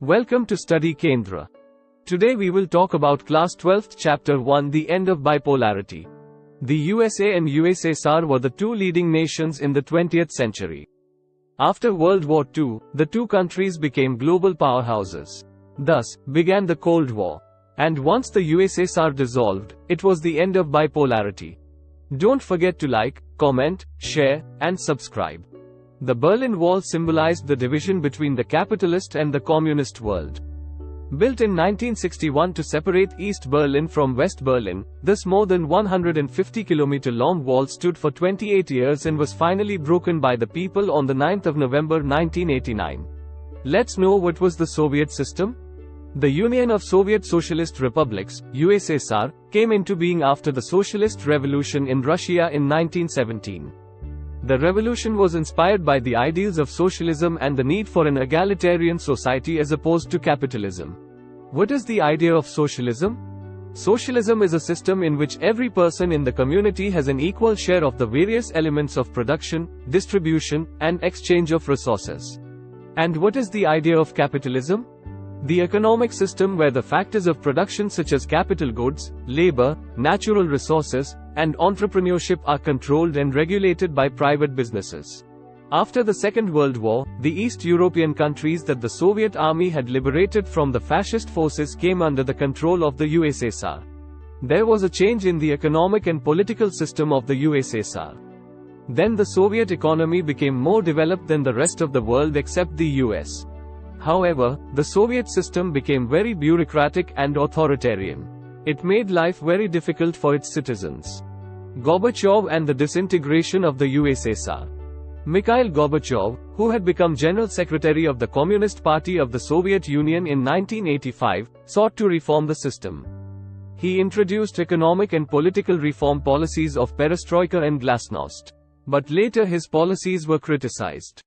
Welcome to Study Kendra. Today we will talk about Class 12th Chapter 1, The End of Bipolarity. The USA and USSR were the two leading nations in the 20th century. After World War II, the two countries became global powerhouses. Thus, began the Cold War. And once the USSR dissolved, it was the end of bipolarity. Don't forget to like, comment, share, and subscribe. The Berlin Wall symbolized the division between the capitalist and the communist world. Built in 1961 to separate East Berlin from West Berlin, this more than 150-kilometer-long wall stood for 28 years and was finally broken by the people on the 9th of November 1989. Let's know what was the Soviet system? The Union of Soviet Socialist Republics, USSR, came into being after the Socialist Revolution in Russia in 1917. The revolution was inspired by the ideals of socialism and the need for an egalitarian society as opposed to capitalism. What is the idea of socialism? Socialism is a system in which every person in the community has an equal share of the various elements of production, distribution, and exchange of resources. And what is the idea of capitalism? The economic system where the factors of production such as capital goods, labor, natural resources, and entrepreneurship are controlled and regulated by private businesses. After the Second World War, the East European countries that the Soviet army had liberated from the fascist forces came under the control of the USSR. There was a change in the economic and political system of the USSR. Then the Soviet economy became more developed than the rest of the world except the US. However, the Soviet system became very bureaucratic and authoritarian. It made life very difficult for its citizens. Gorbachev and the disintegration of the USSR. Mikhail Gorbachev, who had become General Secretary of the Communist Party of the Soviet Union in 1985, sought to reform the system. He introduced economic and political reform policies of perestroika and glasnost. But later his policies were criticized.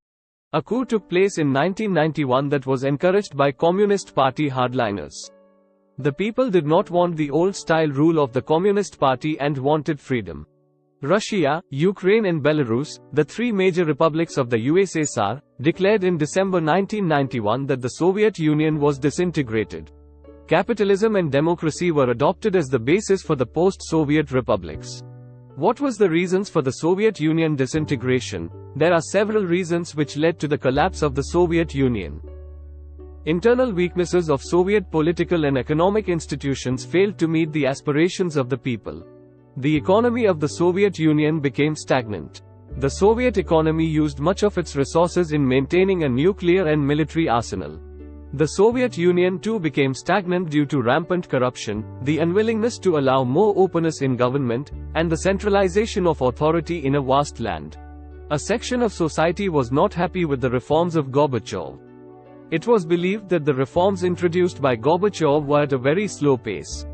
A coup took place in 1991 that was encouraged by Communist Party hardliners. The people did not want the old-style rule of the Communist Party and wanted freedom. Russia, Ukraine and Belarus, the three major republics of the USSR, declared in December 1991 that the Soviet Union was disintegrated. Capitalism and democracy were adopted as the basis for the post-Soviet republics. What was the reasons for the Soviet Union disintegration? There are several reasons which led to the collapse of the Soviet Union. Internal weaknesses of Soviet political and economic institutions failed to meet the aspirations of the people. The economy of the Soviet Union became stagnant. The Soviet economy used much of its resources in maintaining a nuclear and military arsenal. The Soviet Union too became stagnant due to rampant corruption, the unwillingness to allow more openness in government, and the centralization of authority in a vast land. A section of society was not happy with the reforms of Gorbachev. It was believed that the reforms introduced by Gorbachev were at a very slow pace.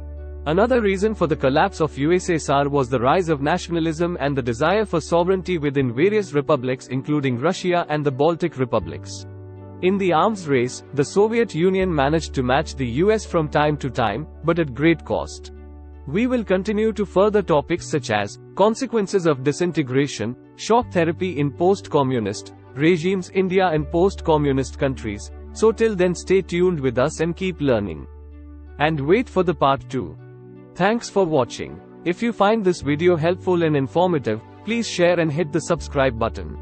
Another reason for the collapse of USSR was the rise of nationalism and the desire for sovereignty within various republics including Russia and the Baltic republics. In the arms race, the Soviet Union managed to match the US from time to time, but at great cost. We will continue to further topics such as consequences of disintegration, shock therapy in post-communist regimes, India and post-communist countries. So till then stay tuned with us and keep learning. And wait for the part 2. Thanks for watching. If you find this video helpful and informative, please share and hit the subscribe button.